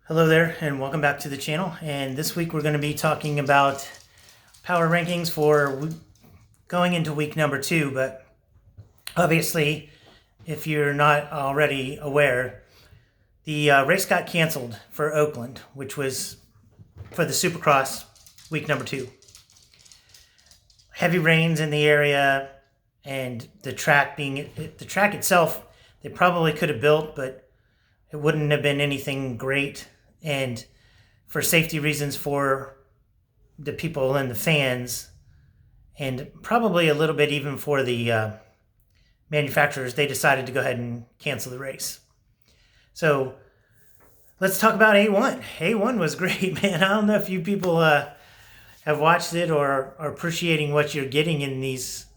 Hello there and welcome back to the channel. And this week we're going to be talking about power rankings for going into week number 2. But obviously, if you're not already aware, the race got canceled for Oakland, which was for the Supercross week number 2. Heavy rains in the area and the track itself, they probably could have built, but it wouldn't have been anything great. And for safety reasons for the people and the fans, and probably a little bit even for the manufacturers, they decided to go ahead and cancel the race. So let's talk about A1. A1 was great, man. I don't know if you people have watched it or are appreciating what you're getting in these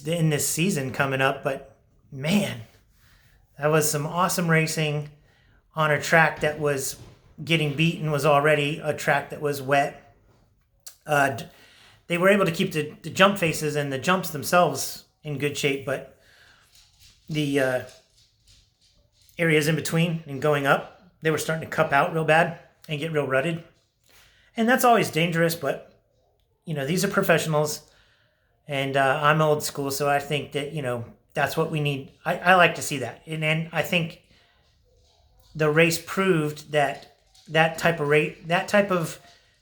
in this season coming up, but man, that was some awesome racing on a track that was getting beaten, was already a track that was wet. They were able to keep the jump faces and the jumps themselves in good shape, but the areas in between and going up, they were starting to cup out real bad and get real rutted. And that's always dangerous, but, these are professionals, and I'm old school, so I think that, that's what we need. I like to see that. And I think the race proved that type of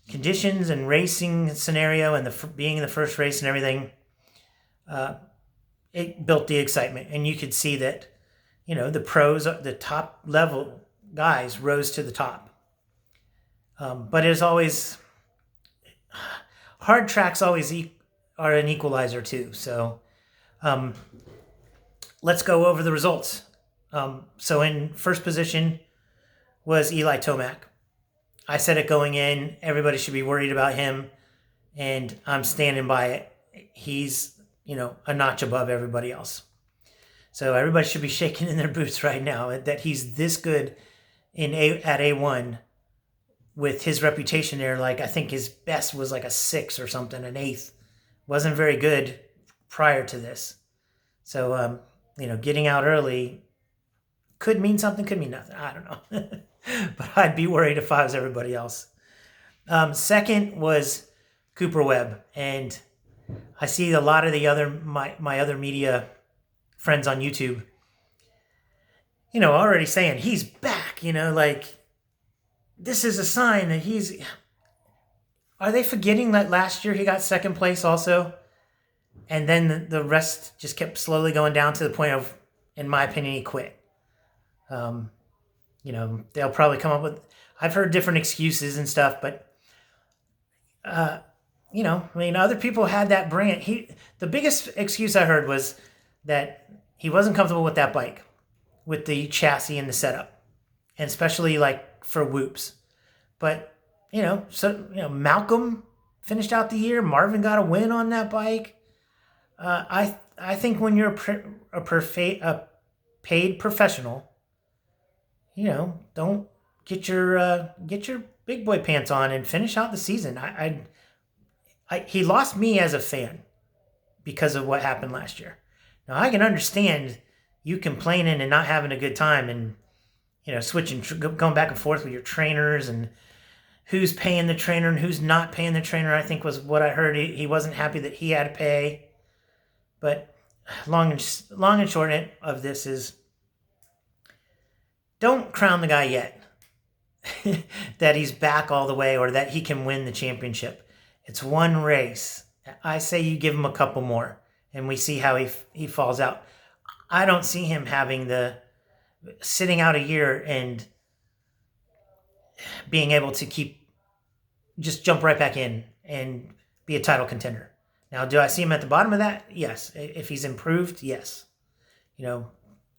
conditions and racing scenario and being the first race and everything, it built the excitement. And you could see that, the pros, the top level guys rose to the top. But as always, hard tracks always are an equalizer too. So let's go over the results. So in first position was Eli Tomac. I said it going in, everybody should be worried about him, and I'm standing by it. He's, a notch above everybody else. So everybody should be shaking in their boots right now that he's this good at A1 with his reputation there. Like, I think his best was like a 6 or something, an 8th. Wasn't very good prior to this. So, getting out early could mean something, could mean nothing. I don't know. But I'd be worried if I was everybody else. Second was Cooper Webb. And I see a lot of the my other media friends on YouTube, already saying he's back, like this is a sign that he's... Are they forgetting that last year he got second place also? And then the rest just kept slowly going down to the point of, in my opinion, he quit. They'll probably come up with... I've heard different excuses and stuff, but, other people had that brand. The biggest excuse I heard was that he wasn't comfortable with that bike, with the chassis and the setup, and especially like for whoops. But, Malcolm finished out the year. Marvin got a win on that bike. I think when you're a paid professional, don't get your big boy pants on and finish out the season. He lost me as a fan because of what happened last year. Now I can understand you complaining and not having a good time and switching, going back and forth with your trainers and who's paying the trainer and who's not paying the trainer. I think was what I heard. He wasn't happy that he had to pay. But long and short of this is, don't crown the guy yet that he's back all the way or that he can win the championship. It's one race. I say you give him a couple more and we see how he falls out. I don't see him having sitting out a year and being able to just jump right back in and be a title contender. Now, do I see him at the bottom of that? Yes. If he's improved, yes.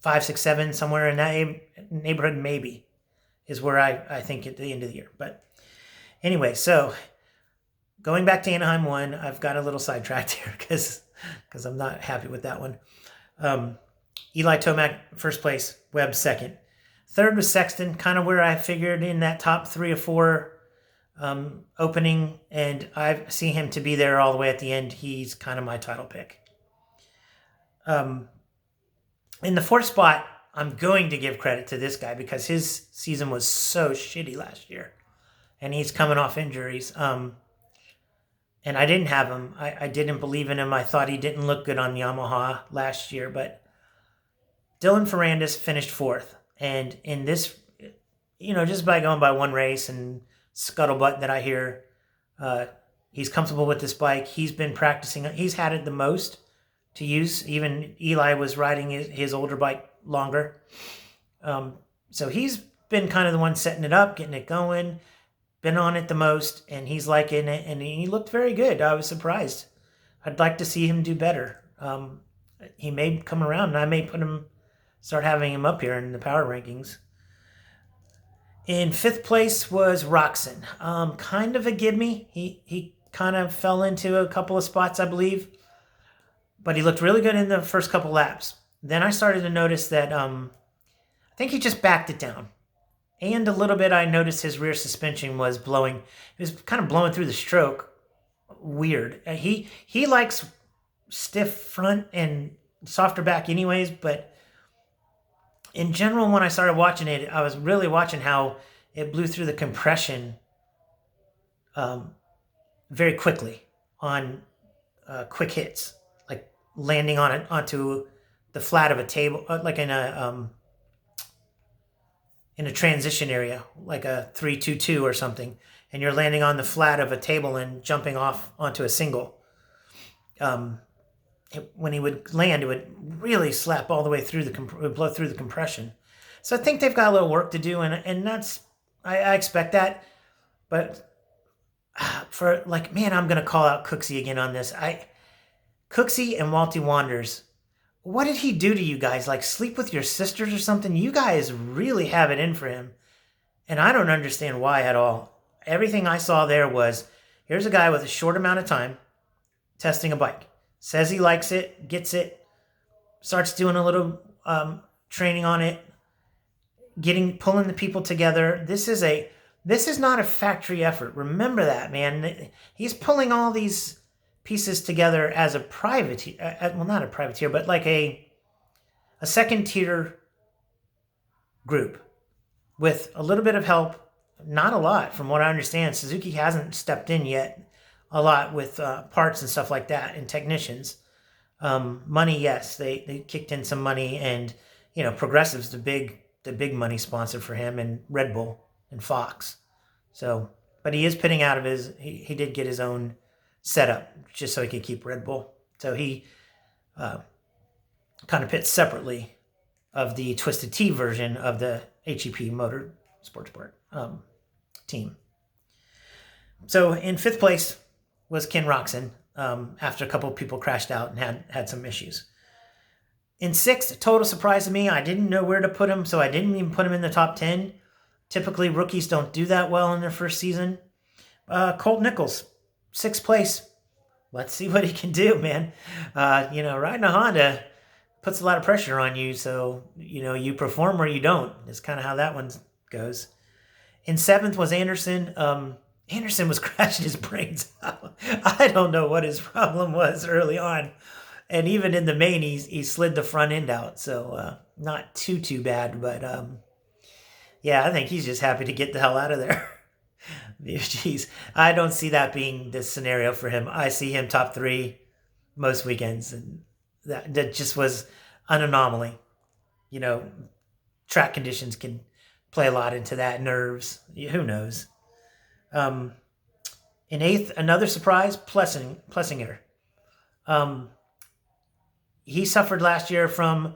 5, 6, 7, somewhere in that neighborhood, maybe, is where I think at the end of the year. But anyway, so going back to Anaheim 1, I've got a little sidetracked here because I'm not happy with that one. Eli Tomac, first place. Webb, second. Third was Sexton, kind of where I figured in that top 3 or 4 opening, and I see him to be there all the way at the end. He's kind of my title pick. In the 4th spot, I'm going to give credit to this guy because his season was so shitty last year. And he's coming off injuries. And I didn't have him. I didn't believe in him. I thought he didn't look good on Yamaha last year. But Dylan Ferrandis finished 4th. And in this, just by going by one race and scuttlebutt that I hear, he's comfortable with this bike. He's been practicing. He's had it the most to use. Even Eli was riding his older bike longer. So he's been kind of the one setting it up, getting it going, been on it the most, and he's liking it, and he looked very good. I was surprised. I'd like to see him do better. He may come around, and I may start having him up here in the power rankings. In 5th place was Roxon. Kind of a gimme. He kind of fell into a couple of spots, I believe. But he looked really good in the first couple laps. Then I started to notice that I think he just backed it down. And a little bit I noticed his rear suspension was blowing. It was kind of blowing through the stroke. Weird. He likes stiff front and softer back anyways, but in general, when I started watching it, I was really watching how it blew through the compression very quickly on quick hits, like landing onto the flat of a table, like in a transition area, like a 3-2-2 or something, and you're landing on the flat of a table and jumping off onto a single. When he would land, it would really slap all the way through blow through the compression. So I think they've got a little work to do, and that's I expect that. But I'm going to call out Cooksey again on this. Cooksey and Walty Wanders, what did he do to you guys? Like sleep with your sisters or something? You guys really have it in for him, and I don't understand why at all. Everything I saw there was, here's a guy with a short amount of time testing a bike. Says he likes it, gets it, starts doing a little training on it, pulling the people together. This is not a factory effort. Remember that, man. He's pulling all these pieces together as a privateer. Well, not a privateer, but like a second tier group with a little bit of help. Not a lot, from what I understand. Suzuki hasn't stepped in yet a lot with parts and stuff like that, and technicians. Money, yes, they kicked in some money, and Progressive's the big money sponsor for him, and Red Bull and Fox. So, but he is pitting out of he did get his own setup just so he could keep Red Bull. So he kind of pits separately of the Twisted Tea version of the HEP Motor Sportsport team. So in 5th place was Ken Roczen, after a couple of people crashed out and had some issues. In 6th, a total surprise to me. I didn't know where to put him, so I didn't even put him in the top 10. Typically, rookies don't do that well in their first season. Colt Nichols, 6th place. Let's see what he can do, man. Riding a Honda puts a lot of pressure on you, so, you perform or you don't. That's kind of how that one goes. In 7th was Anderson. Anderson was crashing his brains out. I don't know what his problem was early on. And even in the main, he slid the front end out. So not too bad. But I think he's just happy to get the hell out of there. Jeez, I don't see that being the scenario for him. I see him top 3 most weekends. And that just was an anomaly. Track conditions can play a lot into that. Nerves. Who knows? In 8th, another surprise, Plessinger. He suffered last year from,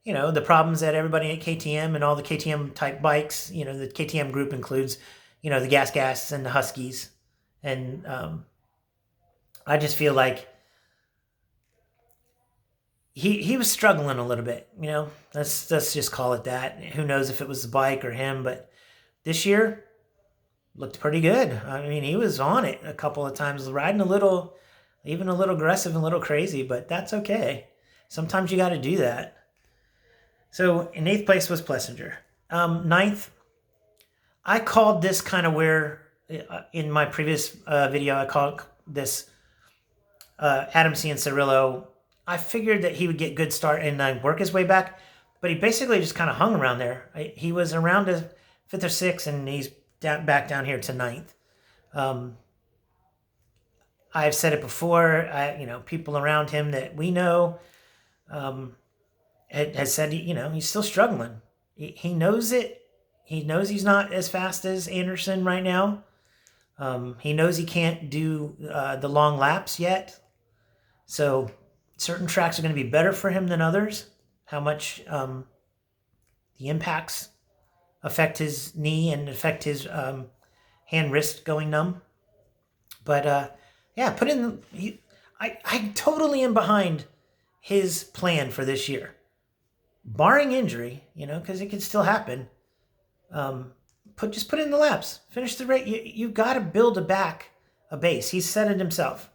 the problems that everybody at KTM and all the KTM type bikes, the KTM group includes, the Gas and the Huskies. And I just feel like he was struggling a little bit, let's just call it that. Who knows if it was the bike or him, but this year looked pretty good. I mean, he was on it a couple of times, riding even a little aggressive and a little crazy, but that's okay. Sometimes you got to do that. So in 8th place was Plessinger. 9th, I called this kind of where, in my previous video, I called this Adam C. and Cirillo. I figured that he would get good start and work his way back. but he basically just kind of hung around there. He was around a 5th or 6th, and he's back down here to 9th. I've said it before. People around him that we know has said, he's still struggling. He knows it. He knows he's not as fast as Anderson right now. He knows he can't do the long laps yet. So certain tracks are going to be better for him than others. How much the impacts affect his knee and affect his hand wrist going numb. But I totally am behind his plan for this year, barring injury. Because it could still happen. Just put in the laps, finish the race. You got to build a base. He said it himself.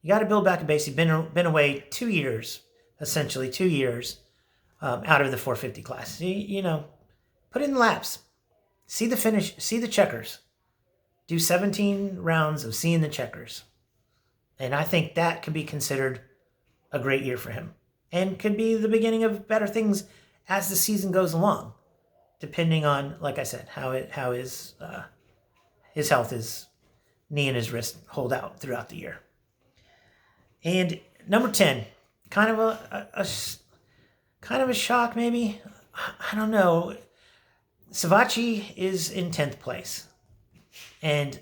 You got to build back a base. He's been away 2 years, essentially 2 years, out of the 450 class. Put in the laps, see the finish, see the checkers, do 17 rounds of seeing the checkers, and I think that could be considered a great year for him, and could be the beginning of better things as the season goes along, depending on, like I said, how his health, his knee and his wrist hold out throughout the year. And number 10, kind of a shock, maybe. I don't know. Savatgy is in 10th place, and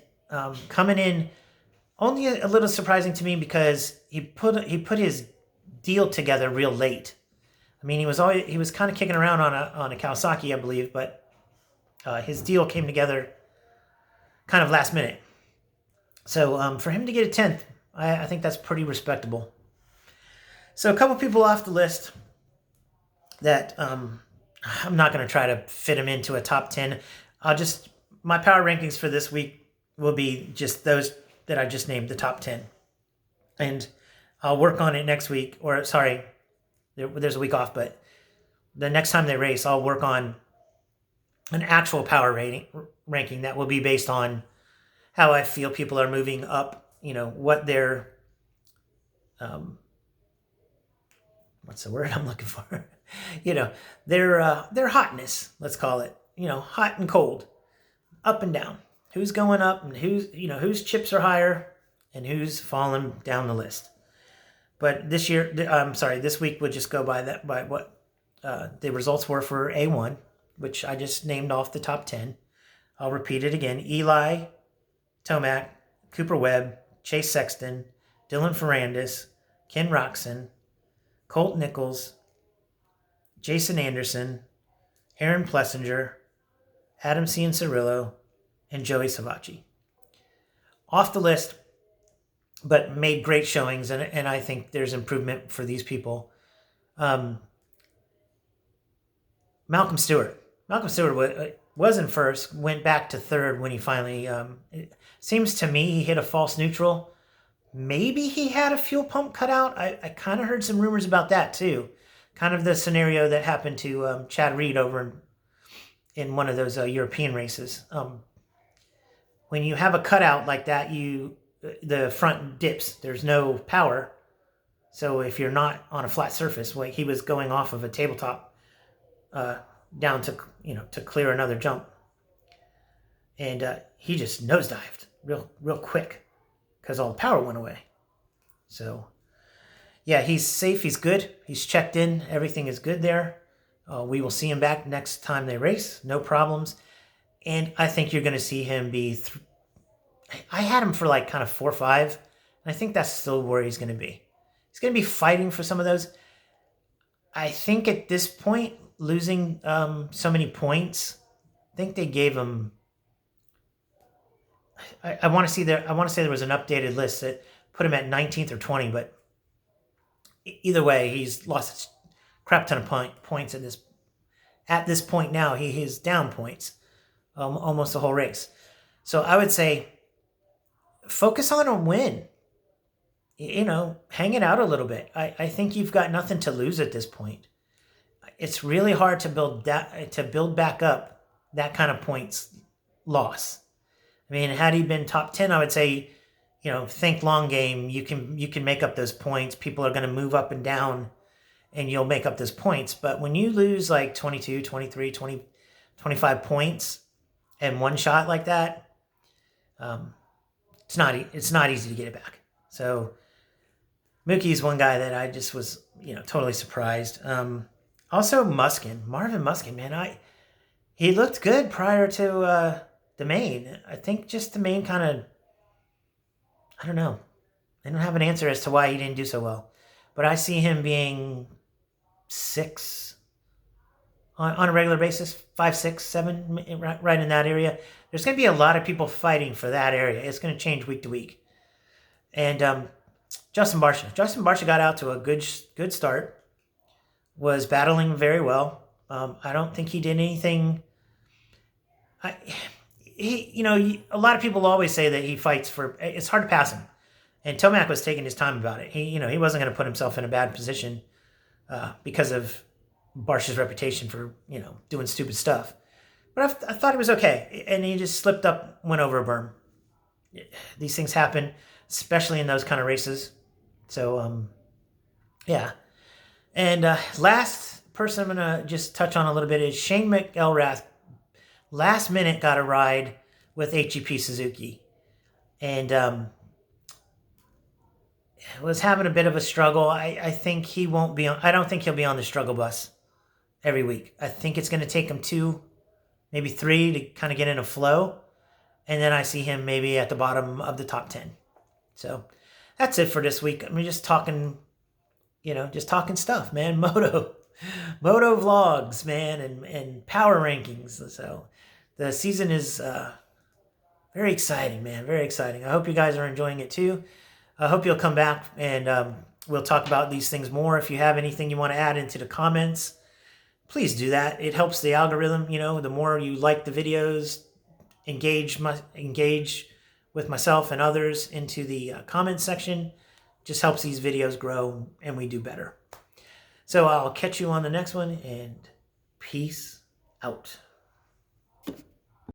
coming in only a little surprising to me because he put his deal together real late. I mean, he was kind of kicking around on a Kawasaki, I believe, but his deal came together kind of last minute. So for him to get a 10th, I think that's pretty respectable. So a couple people off the list that I'm not going to try to fit him into a top 10. My power rankings for this week will be just those that I just named, the top 10. And I'll work on it next week, or sorry, there's a week off, but the next time they race, I'll work on an actual power ranking that will be based on how I feel people are moving up, what their, what's the word I'm looking for? Their hotness, let's call it, hot and cold, up and down. Who's going up and whose chips are higher and who's falling down the list. But this week would just go by what the results were for A1, which I just named off the top 10. I'll repeat it again. Eli Tomac, Cooper Webb, Chase Sexton, Dylan Ferrandis, Ken Roczen, Colt Nichols, Jason Anderson, Aaron Plessinger, Adam Cianciarillo, and Joey Savatgy. Off the list, but made great showings, and I think there's improvement for these people. Malcolm Stewart. Malcolm Stewart was in first, went back to third when he finally... it seems to me he hit a false neutral. Maybe he had a fuel pump cut out. I kind of heard some rumors about that too. Kind of the scenario that happened to Chad Reed over in one of those European races. When you have a cutout like that, the front dips. There's no power. So if you're not on a flat surface, like he was going off of a tabletop down to clear another jump. And he just nosedived real quick because all the power went away. So, yeah, he's safe. He's good. He's checked in. Everything is good there. We will see him back next time they race. No problems. And I think you're going to see him be... I had him for like kind of 4 or 5. And I think that's still where he's going to be. He's going to be fighting for some of those. I think at this point, losing so many points, I think they gave him... I want to say there was an updated list that put him at 19th or 20, but either way, he's lost a crap ton of points at this point now. He is down points almost the whole race. So I would say focus on a win. Hang it out a little bit. I think you've got nothing to lose at this point. It's really hard to build back up that kind of points loss. I mean, had he been top 10, I would say, think long game. You can make up those points. People are going to move up and down and you'll make up those points. But when you lose like 22, 23, 20, 25 points in one shot like that, it's not easy to get it back. So Mookie's one guy that I just was, totally surprised. Also Marvin Muskin, man, he looked good prior to the main. I think just the main kind of, I don't know. I don't have an answer as to why he didn't do so well. But I see him being 6 on a regular basis, 5, 6, 7, right in that area. There's going to be a lot of people fighting for that area. It's going to change week to week. And Justin Barcia got out to a good start, was battling very well. I don't think he did anything. A lot of people always say that he fights for. It's hard to pass him, and Tomac was taking his time about it. He wasn't going to put himself in a bad position because of Barcia's reputation for doing stupid stuff. But I thought it was okay, and he just slipped up, went over a berm. These things happen, especially in those kind of races. So yeah. And last person I'm going to just touch on a little bit is Shane McElrath. Last minute got a ride with HEP Suzuki. And was having a bit of a struggle. I think he won't be on. I don't think he'll be on the struggle bus every week. I think it's going to take him 2, maybe 3 to kind of get in a flow. And then I see him maybe at the bottom of the top 10. So that's it for this week. I'm just talking, just talking stuff, man. Moto vlogs, man, and power rankings. So the season is very exciting, man. Very exciting. I hope you guys are enjoying it too. I hope you'll come back and we'll talk about these things more. If you have anything you want to add into the comments, please do that. It helps the algorithm. The more you like the videos, engage with myself and others into the comments section, just helps these videos grow and we do better. So I'll catch you on the next one, and peace out.